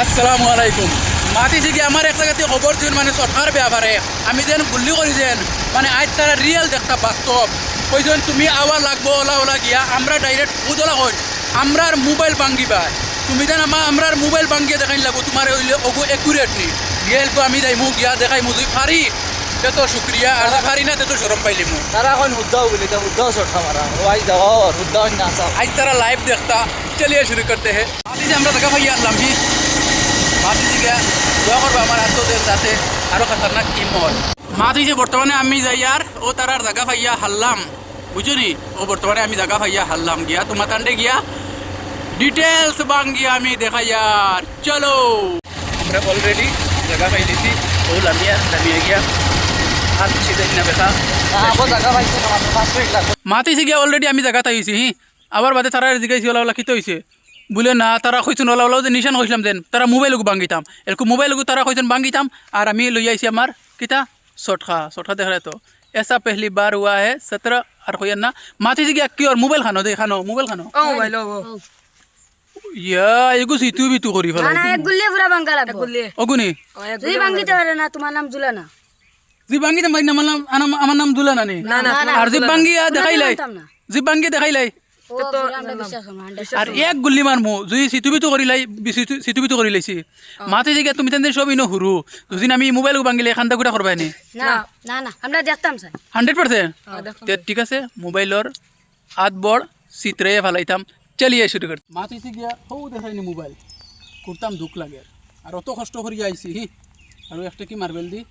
আসসালামু আলাইকুম মাতিছি কি আমার এক জায়গাতে খবর ছিল মানে সরকার ব্যাপারে আমি যেন গুল্লি করি যেন মানে আজ তারা রিয়েল দেখা বাস্তব ওইজন তুমি আবার লাগবো ওলা ওলা গিয়া আমরা ডাইরেক্ট উদলা করি আমরার মোবাইল ভাঙ্গিবা তুমি যেন আমরার মোবাইল ভাঙ্গিয়ে দেখাই লাগবো তোমার হইলে ওগু একুরেটলি রিয়েলকে আমি যাইমু গিয়া দেখাই মুই পারি তেতো শুক্রিয়া আর পারি না তেতো সরম পাইলি মু তারা এখন হুদ্দাও বলি তো হুদ্দাও চটকা মারা ওয়াই যাও হুদ্দাও না আসা आज तारा लाइव देखता चलिए शुरू करते हैं आती से আমরা দেখা ভাইয়া আসলাম জি মাতি থেকে দোয়া করবো আমার আত্মদের যাতে আরো খতরনাক টিম হয় মাতি যে বর্তমানে আমি যাই আর ও তারার জায়গা ভাইয়া হারলাম বুঝুনি ও বর্তমানে আমি জায়গা ভাইয়া হারলাম গিয়া তোমার তান্ডে গিয়া ডিটেলস বাং গিয়া আমি দেখাই আর চলো আমরা অলরেডি জায়গা পাই দিছি ও লামিয়ে গিয়া আর সিধে না বেটা আবো জায়গা পাইছে না মাত্র 5 মিনিট লাগবে মাতি গিয়া অলরেডি আমি জায়গাতে আইছি হি আবার বাদে তারা জিজ্ঞাসি ওলা ওলা কিতো হয়েছে বলে না তারা কইছেন ওলা ওলা যে নিশান কইছিলাম দেন তারা মোবাইলকে ভাঙ্গিতাম এরকম মোবাইলকে তারা কইছেন ভাঙ্গিতাম আর আমি লই আইছি আমার কিতা সটকা দেখা তো ऐसा पहली बार हुआ है 17 আর কইয়া না মাতি গিয়া কি আর মোবাইল খানো মোবাইল খানো ও মোবাইল ও ইয়া এগু সিতু বিতু করি ফেলা না এক গুল্লি পুরা বাঙ্গা লাগবে গুলি অগুনি তুই ভাঙ্গিতে পারে না তোমার নাম জুলানা জি ভাঙ্গিতাম ভাই আমার নাম দুলানা নি না আর জি ভাঙ্গিয়া দেখাইলাই জি ভাঙ্গি দেখাইলাই ও আমরা বিশ্বাস করব 100 আর এক গুল্লি মারমু যদি সিতুবিতু করি লাইছি মাতে জিগা তুমি তেন সব ইনো হুরু দুদিন আমি মোবাইল ভাঙ্গিলে খান্দা গুড়া করবাই নি না না না আমরা দেখতাম স্যার 100% তে ঠিক আছে মোবাইলর আদ বড় চিত্রে ফেলাইতাম চলিয়ে শুরু কর মাতে জিগা হৌ দেখাইনি মোবাইল করতাম দুঃখ লাগে আর অত কষ্ট করি আইছি হি আর একটা কি মার্বেল দি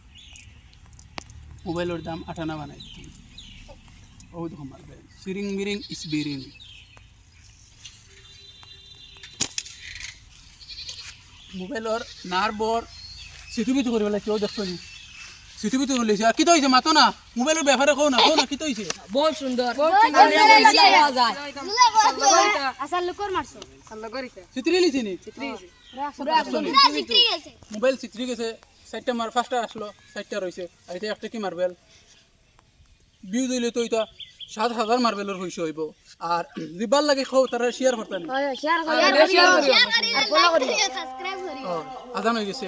মোবাইলের দাম 58 বানাই ও দেখো মার্বেল সিরিং মিরিং ইস বিরিং মোবাইলর নার্বর সিটুবিতু করে পেলাইছে ও দেখছো নি সিটুবিতু করে লেছে আর কি তো হয়েছে মাতো না মোবাইলের ব্যাপারে কও না কি তো হয়েছে বহুত সুন্দর আসার লোকর মারছো আল্লাহ করিতে চিত্রি লিছি নি চিত্রি গেছে মোবাইল চিত্রি গেছে সাইডটা মার ফার্স্টটা আসলো সাইডটা রয়েছে আর এটা একটা কি মার্বেল বিউ দিলে তো এটা 7,000 মার্বেলের হইছে হইব আর রিবাল লাগে খাও তারা শেয়ার করতেন শেয়ার করি আর ফলো করি সাবস্ক্রাইব করি আজান হয়ে গেছে